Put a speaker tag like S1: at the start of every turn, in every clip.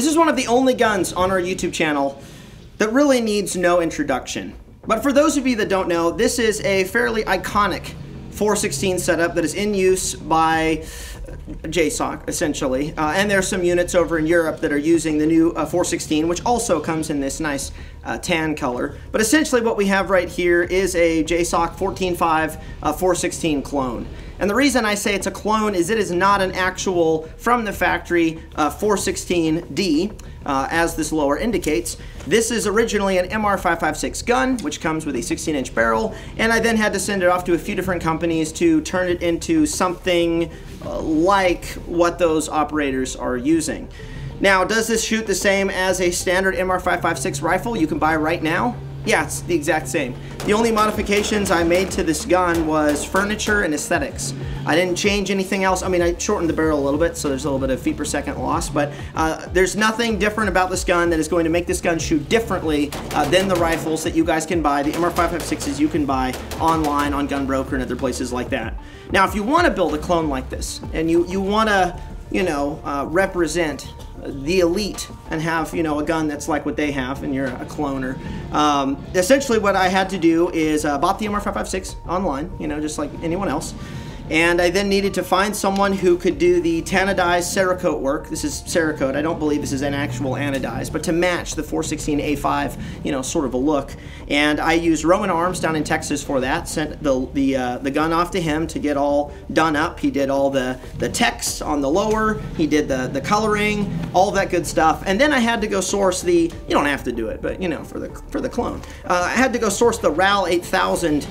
S1: This is one of the only guns on our YouTube channel that really needs no introduction. But for those of you that don't know, this is a fairly iconic 416 setup that is in use by JSOC, essentially. And there's some units over in Europe that are using the new 416, which also comes in this nice tan color. But essentially what we have right here is a JSOC 14.5 416 clone. And the reason I say it's a clone is it is not an actual from the factory 416D, as this lower indicates. This is originally an MR556 gun, which comes with a 16-inch barrel, and I then had to send it off to a few different companies to turn it into something like what those operators are using. Now, does this shoot the same as a standard MR556 rifle you can buy right now? Yeah, it's the exact same. The only modifications I made to this gun was furniture and aesthetics. I didn't change anything else. I mean, I shortened the barrel a little bit, so there's a little bit of feet per second loss, but there's nothing different about this gun that is going to make this gun shoot differently than the rifles that you guys can buy, the MR556s you can buy online on Gunbroker and other places like that. Now, if you want to build a clone like this, and you want to, you know, represent the elite and have, you know, a gun that's like what they have and you're a cloner. Essentially what I had to do is bought the MR556 online, you know, just like anyone else. And I then needed to find someone who could do the tanidized Cerakote work. This is Cerakote. I don't believe this is an actual anodized, but to match the 416A5, you know, sort of a look. And I used Roman Arms down in Texas for that. Sent the gun off to him to get all done up. He did all the text on the lower. He did the coloring, all that good stuff. And then I had to go source the, you don't have to do it, but you know, for the clone. I had to go source the RAL 8000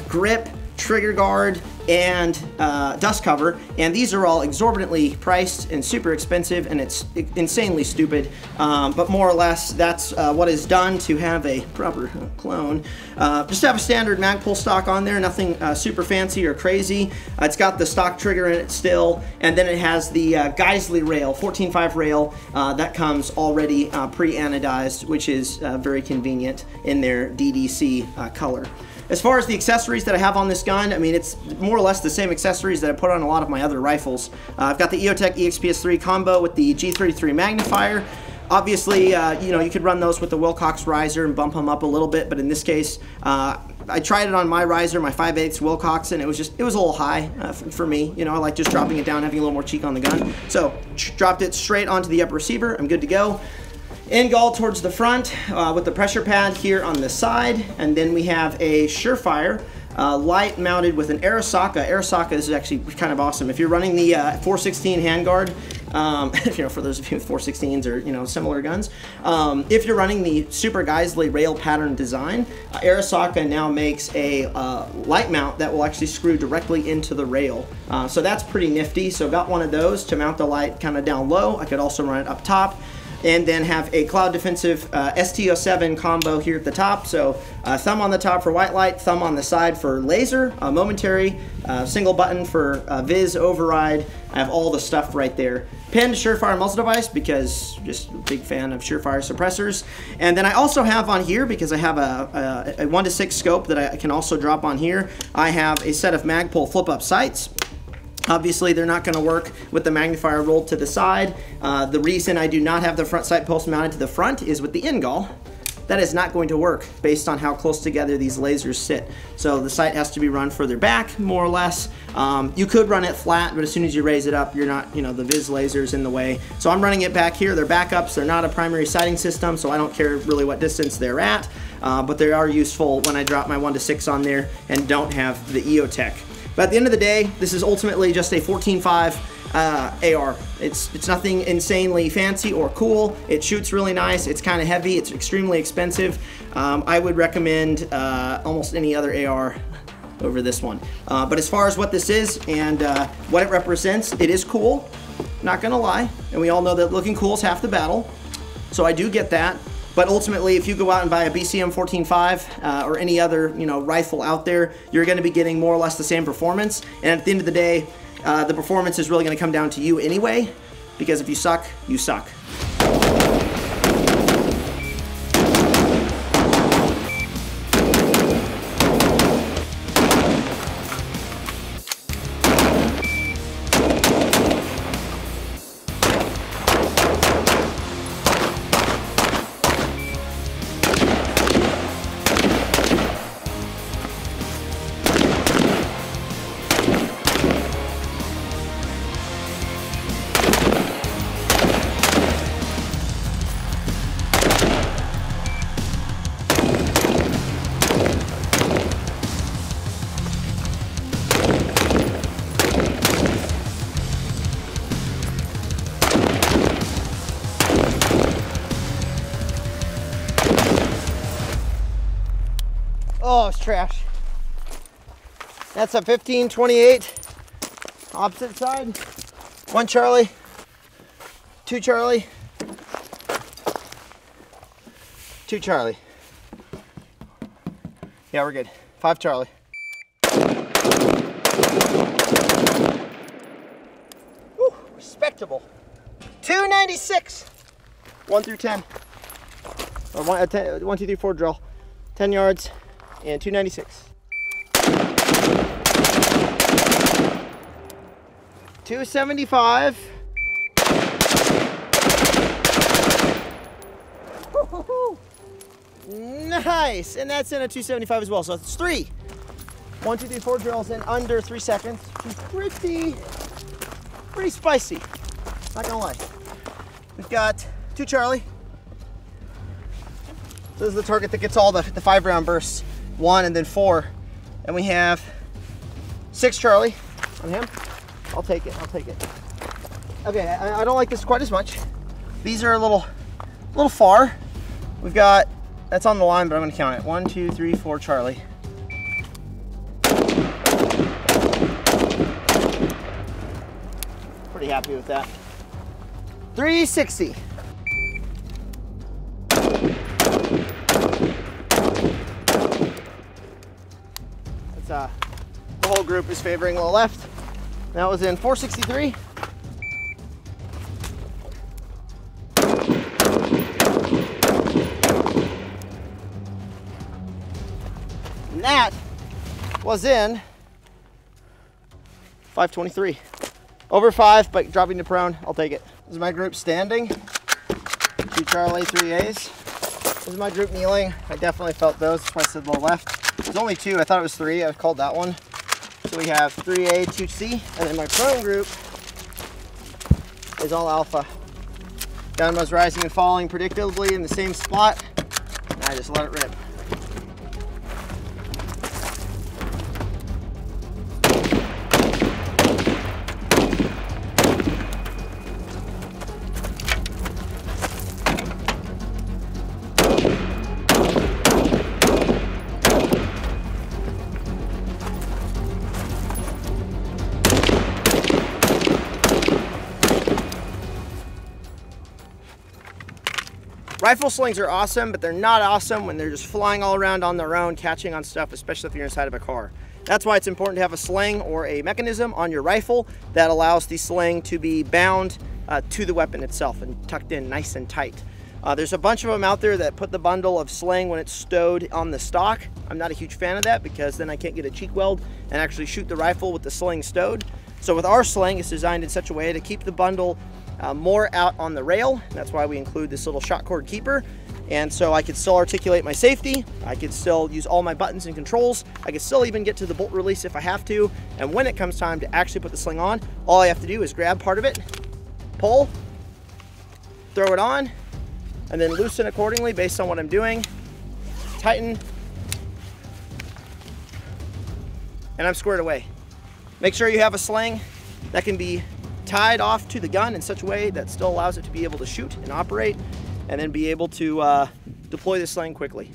S1: grip, trigger guard, and dust cover, and these are all exorbitantly priced and super expensive, and it's insanely stupid, but more or less that's what is done to have a proper clone. Just have a standard Magpul stock on there, nothing super fancy or crazy. It's got the stock trigger in it still, and then it has the Geisley rail, 14.5 rail, that comes already pre-anodized, which is very convenient in their DDC color. As far as the accessories that I have on this gun, I mean, it's more or less the same accessories that I put on a lot of my other rifles. I've got the EOTech EXPS3 combo with the G33 magnifier. Obviously, you know, you could run those with the Wilcox riser and bump them up a little bit, but in this case, I tried it on my riser, my 5/8 Wilcox, and it was a little high for me. You know, I like just dropping it down, having a little more cheek on the gun. So, dropped it straight onto the upper receiver. I'm good to go. End-gall towards the front with the pressure pad here on the side, and then we have a Surefire light mounted with an Arisaka. Arisaka is actually kind of awesome. If you're running the 416 handguard, you know, for those of you with 416s or, you know, similar guns, if you're running the Super Geisley rail pattern design, Arisaka now makes a light mount that will actually screw directly into the rail. So that's pretty nifty. So got one of those to mount the light kind of down low. I could also run it up top, and then have a Cloud Defensive ST07 combo here at the top. So thumb on the top for white light, thumb on the side for laser, momentary, single button for Viz override. I have all the stuff right there. Pinned Surefire muzzle device because just a big fan of Surefire suppressors. And then I also have on here, because I have a 1:6 scope that I can also drop on here, I have a set of Magpul flip-up sights. Obviously, they're not going to work with the magnifier rolled to the side. The reason I do not have the front sight post mounted to the front is with the end-gall. That is not going to work based on how close together these lasers sit. So the sight has to be run further back, more or less. You could run it flat, but as soon as you raise it up, you're not, you know, the Viz laser's in the way. So I'm running it back here. They're backups. They're not a primary sighting system, so I don't care really what distance they're at. But they are useful when I drop my 1:6 on there and don't have the EOTech. But at the end of the day, this is ultimately just a 14.5 AR. It's nothing insanely fancy or cool. It shoots really nice. It's kind of heavy. It's extremely expensive. I would recommend almost any other AR over this one. But as far as what this is and what it represents, it is cool. Not gonna lie. And we all know that looking cool is half the battle. So I do get that. But ultimately, if you go out and buy a BCM 14.5 or any other, you know, rifle out there, you're going to be getting more or less the same performance. And at the end of the day, the performance is really going to come down to you anyway, because if you suck, you suck. Oh, it's trash. That's a 1528. Opposite side. 1 Charlie. 2 Charlie. 2 Charlie. Yeah, we're good. 5 Charlie. Woo, respectable. 296. 1 through 10. Or 1, 2, 3, 4 drill. 10 yards and 296. 275. Nice, and that's in a 275 as well. So it's 3. 1, 2, 3, 4 drills in under 3 seconds. Which is pretty spicy. Not gonna lie. We've got 2 Charlie. This is the target that gets all the 5-round bursts. 1 and then 4, and we have 6 Charlie on him. I'll take it. I'll take it. Okay, I don't like this quite as much. These are a little far. We've got, that's on the line, but I'm going to count it. 1, 2, 3, 4 Charlie. Pretty happy with that. 360. That's the whole group is favoring low left. That was in 463. And that was in 523. Over 5, but dropping to prone, I'll take it. This is my group standing. 2 Charlie, 3 A's. This is my group kneeling. I definitely felt those, that's why I said low left. There's only 2, I thought it was 3, I called that one. So we have 3A, 2C, and then my prone group is all alpha. Gun was rising and falling predictably in the same spot, and I just let it rip. Rifle slings are awesome, but they're not awesome when they're just flying all around on their own, catching on stuff, especially if you're inside of a car. That's why it's important to have a sling or a mechanism on your rifle that allows the sling to be bound to the weapon itself and tucked in nice and tight. There's a bunch of them out there that put the bundle of sling when it's stowed on the stock. I'm not a huge fan of that because then I can't get a cheek weld and actually shoot the rifle with the sling stowed. So with our sling, it's designed in such a way to keep the bundle more out on the rail. That's why we include this little shot cord keeper. And so I could still articulate my safety. I could still use all my buttons and controls. I could still even get to the bolt release if I have to. And when it comes time to actually put the sling on, all I have to do is grab part of it, pull, throw it on, and then loosen accordingly based on what I'm doing. Tighten, and I'm squared away. Make sure you have a sling that can be tied off to the gun in such a way that still allows it to be able to shoot and operate, and then be able to deploy the sling quickly.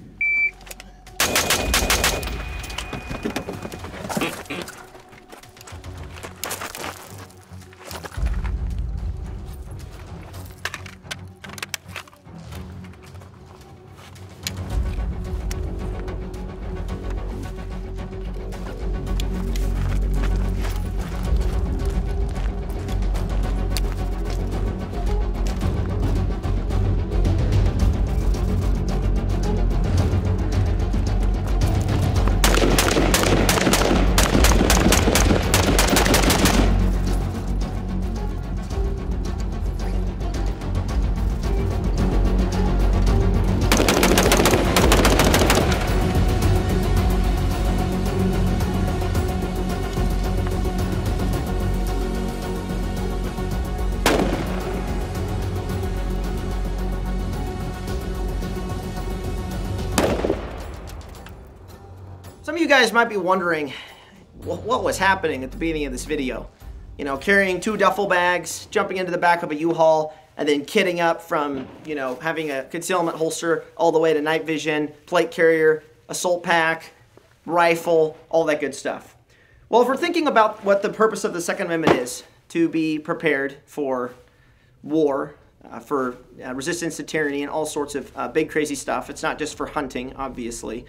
S1: Some of you guys might be wondering what was happening at the beginning of this video. You know, carrying 2 duffel bags, jumping into the back of a U-Haul, and then kitting up from, you know, having a concealment holster all the way to night vision, plate carrier, assault pack, rifle, all that good stuff. Well, if we're thinking about what the purpose of the Second Amendment is, to be prepared for war, for resistance to tyranny and all sorts of big crazy stuff. It's not just for hunting, obviously.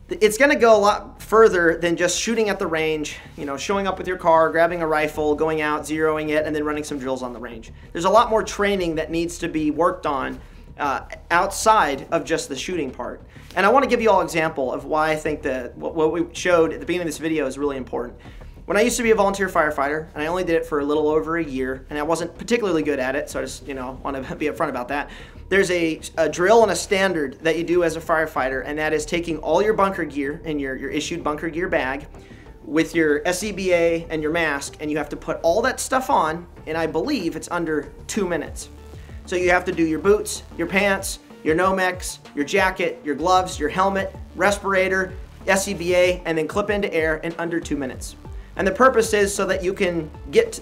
S1: It's going to go a lot further than just shooting at the range, you know, showing up with your car, grabbing a rifle, going out, zeroing it, and then running some drills on the range. There's a lot more training that needs to be worked on outside of just the shooting part. And I want to give you all an example of why I think that what we showed at the beginning of this video is really important. When I used to be a volunteer firefighter, and I only did it for a little over a year, and I wasn't particularly good at it, so I just, you know, want to be upfront about that. There's a drill and a standard that you do as a firefighter, and that is taking all your bunker gear in your issued bunker gear bag with your SCBA and your mask, and you have to put all that stuff on, and I believe it's under 2 minutes. So you have to do your boots, your pants, your Nomex, your jacket, your gloves, your helmet, respirator, SCBA, and then clip into air in under 2 minutes. And the purpose is so that you can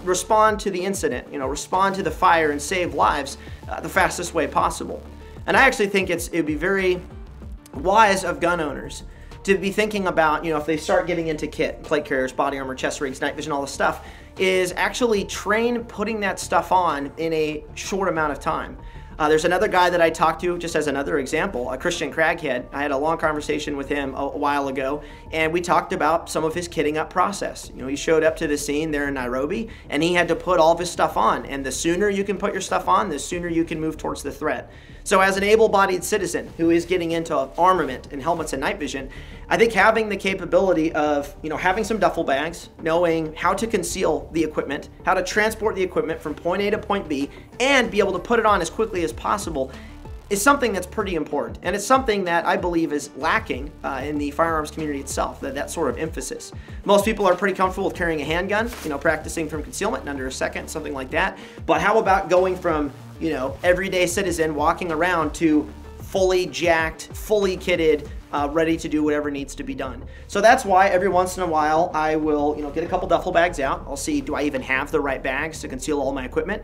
S1: respond to the incident, you know, respond to the fire and save lives the fastest way possible. And I actually think it would be very wise of gun owners to be thinking about, you know, if they start getting into kit, plate carriers, body armor, chest rigs, night vision, all this stuff, is actually train putting that stuff on in a short amount of time. There's another guy that I talked to, just as another example, a Christian Craghead. I had a long conversation with him a while ago, and we talked about some of his kitting up process. You know, he showed up to the scene there in Nairobi, and he had to put all of his stuff on. And the sooner you can put your stuff on, the sooner you can move towards the threat. So as an able-bodied citizen who is getting into armament and helmets and night vision, I think having the capability of, you know, having some duffel bags, knowing how to conceal the equipment, how to transport the equipment from point A to point B, and be able to put it on as quickly as possible is something that's pretty important. And it's something that I believe is lacking in the firearms community itself, that sort of emphasis. Most people are pretty comfortable with carrying a handgun, you know, practicing from concealment in under a second, something like that. But how about going from, you know, everyday citizen walking around to fully jacked, fully kitted, ready to do whatever needs to be done. So that's why every once in a while I will, you know, get a couple duffel bags out. I'll see, do I even have the right bags to conceal all my equipment?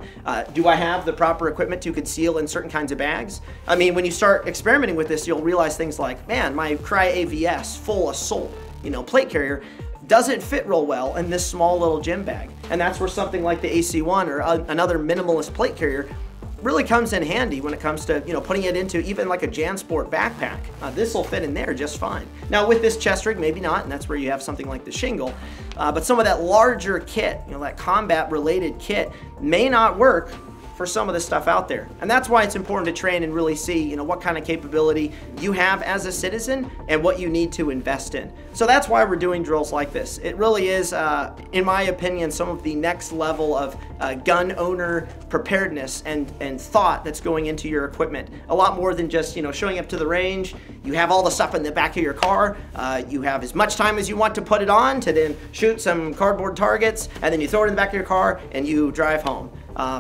S1: Do I have the proper equipment to conceal in certain kinds of bags? I mean, when you start experimenting with this, you'll realize things like, man, my Cry AVS full assault, you know, plate carrier doesn't fit real well in this small little gym bag. And that's where something like the AC1 or another minimalist plate carrier really comes in handy when it comes to, you know, putting it into even like a JanSport backpack. This will fit in there just fine. Now with this chest rig, maybe not, and that's where you have something like the shingle, but some of that larger kit, you know, that combat related kit may not work for some of the stuff out there. And that's why it's important to train and really see, you know, what kind of capability you have as a citizen and what you need to invest in. So that's why we're doing drills like this. It really is, in my opinion, some of the next level of gun owner preparedness and thought that's going into your equipment. A lot more than just, you know, showing up to the range. You have all the stuff in the back of your car. You have as much time as you want to put it on to then shoot some cardboard targets, and then you throw it in the back of your car and you drive home.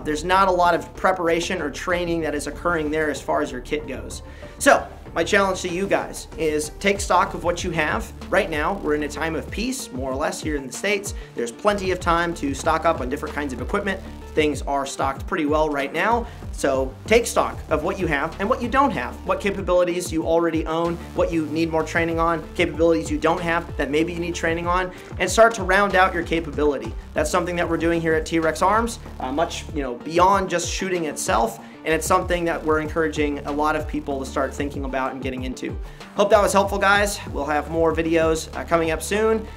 S1: There's not a lot of preparation or training that is occurring there as far as your kit goes. So my challenge to you guys is take stock of what you have. Right now, we're in a time of peace, more or less, here in the States. There's plenty of time to stock up on different kinds of equipment. Things are stocked pretty well right now. So take stock of what you have and what you don't have, what capabilities you already own, what you need more training on, capabilities you don't have that maybe you need training on, and start to round out your capability. That's something that we're doing here at T.REX Arms, much, you know, beyond just shooting itself, and it's something that we're encouraging a lot of people to start thinking about and getting into. Hope that was helpful, guys. We'll have more videos coming up soon.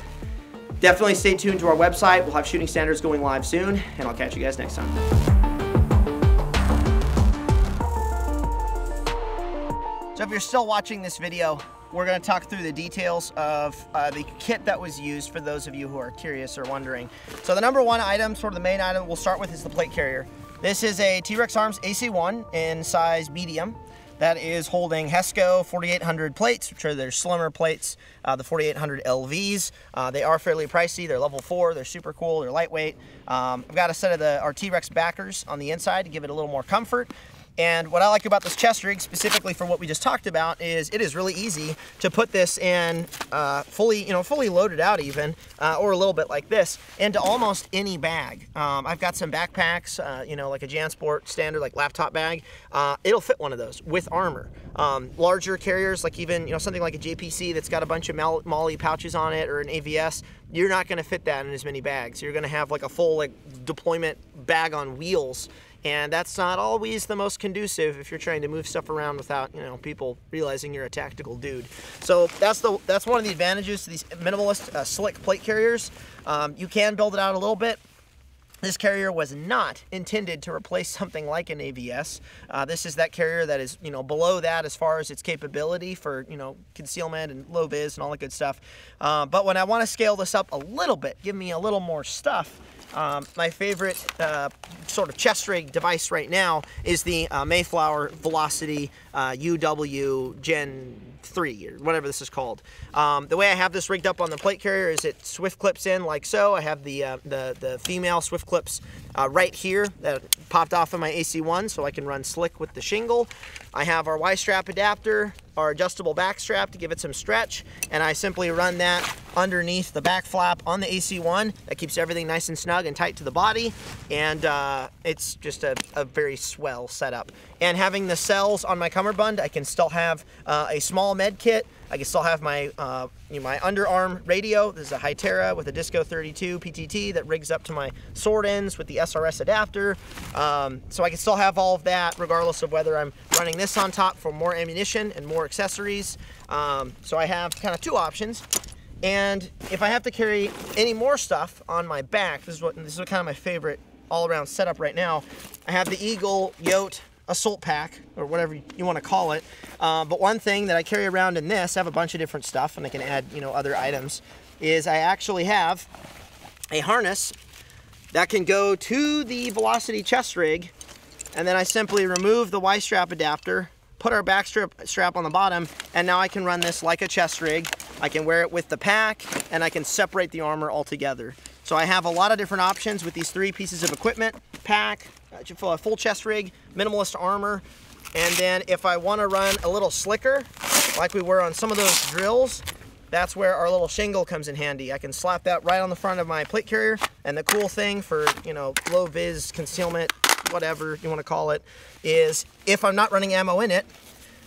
S1: Definitely stay tuned to our website. We'll have shooting standards going live soon, and I'll catch you guys next time. So if you're still watching this video, we're going to talk through the details of the kit that was used for those of you who are curious or wondering. So the number one item, sort of the main item we'll start with, is the plate carrier. This is a T.REX Arms AC1 in size medium that is holding HESCO 4800 plates, which are their slimmer plates, the 4800 LVs. They are fairly pricey. They're level 4. They're super cool. They're lightweight. I've got a set of our T.REX backers on the inside to give it a little more comfort. And what I like about this chest rig, specifically for what we just talked about, is it is really easy to put this in fully loaded out even, or a little bit like this, into almost any bag. I've got some backpacks, like a JanSport standard, like laptop bag. It'll fit one of those with armor. Larger carriers, like even something like a JPC that's got a bunch of MOLLE pouches on it, or an AVS, you're not going to fit that in as many bags. You're going to have like a full deployment bag on wheels. And that's not always the most conducive if you're trying to move stuff around without, people realizing you're a tactical dude. So that's one of the advantages to these minimalist slick plate carriers. You can build it out a little bit. This carrier was not intended to replace something like an AVS. This is that carrier that is, below that as far as its capability for, concealment and low vis and all that good stuff. But when I want to scale this up a little bit, give me a little more stuff, my favorite sort of chest rig device right now is the Mayflower Velocity UW Gen 3, or whatever this is called. The way I have this rigged up on the plate carrier is it swift clips in like so. I have the female swift clips right here that popped off of my AC1 so I can run slick with the shingle. I have our Y-strap adapter, our adjustable back strap to give it some stretch, and I simply run that underneath the back flap on the AC1. That keeps everything nice and snug and tight to the body, and it's just a very swell setup. And having the cells on my cummerbund, I can still have a small med kit. I can still have my my underarm radio. This is a Hytera with a Disco 32 PTT that rigs up to my sword ends with the SRS adapter. So I can still have all of that regardless of whether I'm running this on top for more ammunition and more accessories. So I have kind of two options. And if I have to carry any more stuff on my back, this is kind of my favorite all-around setup right now. I have the Eagle YOTE assault pack, or whatever you want to call it. But one thing that I carry around in this, I have a bunch of different stuff, and I can add other items, is I actually have a harness that can go to the Velocity chest rig, and then I simply remove the Y-strap adapter, put our back strap on the bottom, and now I can run this like a chest rig. I can wear it with the pack, and I can separate the armor altogether. So I have a lot of different options with these three pieces of equipment: pack, a full chest rig, minimalist armor, and then if I want to run a little slicker, like we were on some of those drills, that's where our little shingle comes in handy. I can slap that right on the front of my plate carrier, and the cool thing for, low vis, concealment, whatever you want to call it, is if I'm not running ammo in it,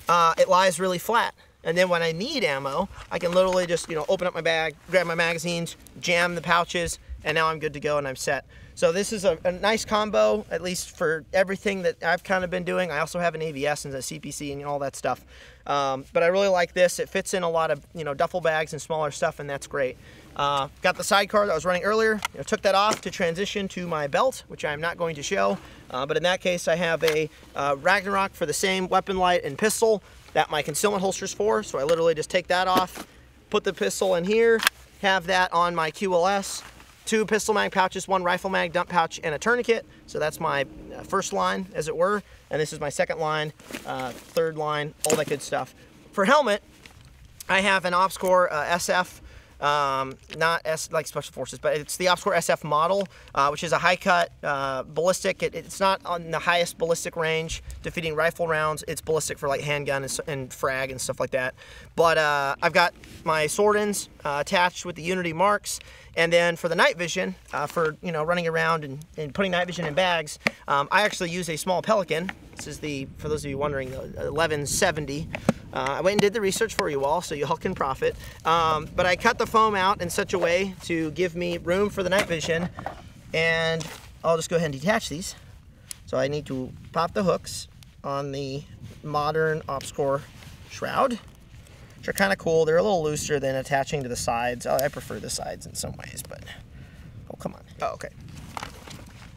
S1: it lies really flat. And then when I need ammo, I can literally just, open up my bag, grab my magazines, jam the pouches, and now I'm good to go and I'm set. So this is a nice combo, at least for everything that I've kind of been doing. I also have an AVS and a CPC and all that stuff. But I really like this. It fits in a lot of, duffel bags and smaller stuff, and that's great. Got the sidecar that I was running earlier. Took that off to transition to my belt, which I'm not going to show. But in that case, I have a Ragnarok for the same weapon light and pistol that my concealment holster's for. So I literally just take that off, put the pistol in here, have that on my QLS, 2 pistol mag pouches, 1 rifle mag dump pouch, and a tourniquet. So that's my first line, as it were. And this is my second line, third line, all that good stuff. For helmet, I have an Opscore SF, not S like Special Forces, but it's the Opscore SF model, which is a high cut ballistic. It's not on the highest ballistic range, defeating rifle rounds. It's ballistic for like handgun and frag and stuff like that. But I've got my sword ends attached with the Unity marks. And then for the night vision, for running around and putting night vision in bags, I actually use a small Pelican. This is the, for those of you wondering, the 1170. I went and did the research for you all, so you all can profit. But I cut the foam out in such a way to give me room for the night vision, and I'll just go ahead and detach these. So I need to pop the hooks on the modern Opscore shroud, which are kind of cool. They're a little looser than attaching to the sides. I prefer the sides in some ways, but oh, come on. Oh, okay.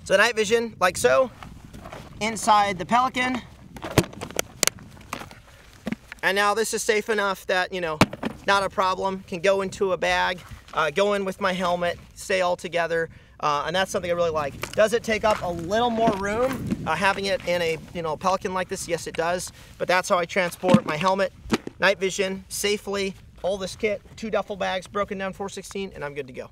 S1: So night vision, like so, inside the Pelican. And now this is safe enough that, not a problem. Can go into a bag, go in with my helmet, stay all together. And that's something I really like. Does it take up a little more room having it in a Pelican like this? Yes, it does. But that's how I transport my helmet, night vision, safely, all this kit, 2 duffel bags, broken down 416, and I'm good to go.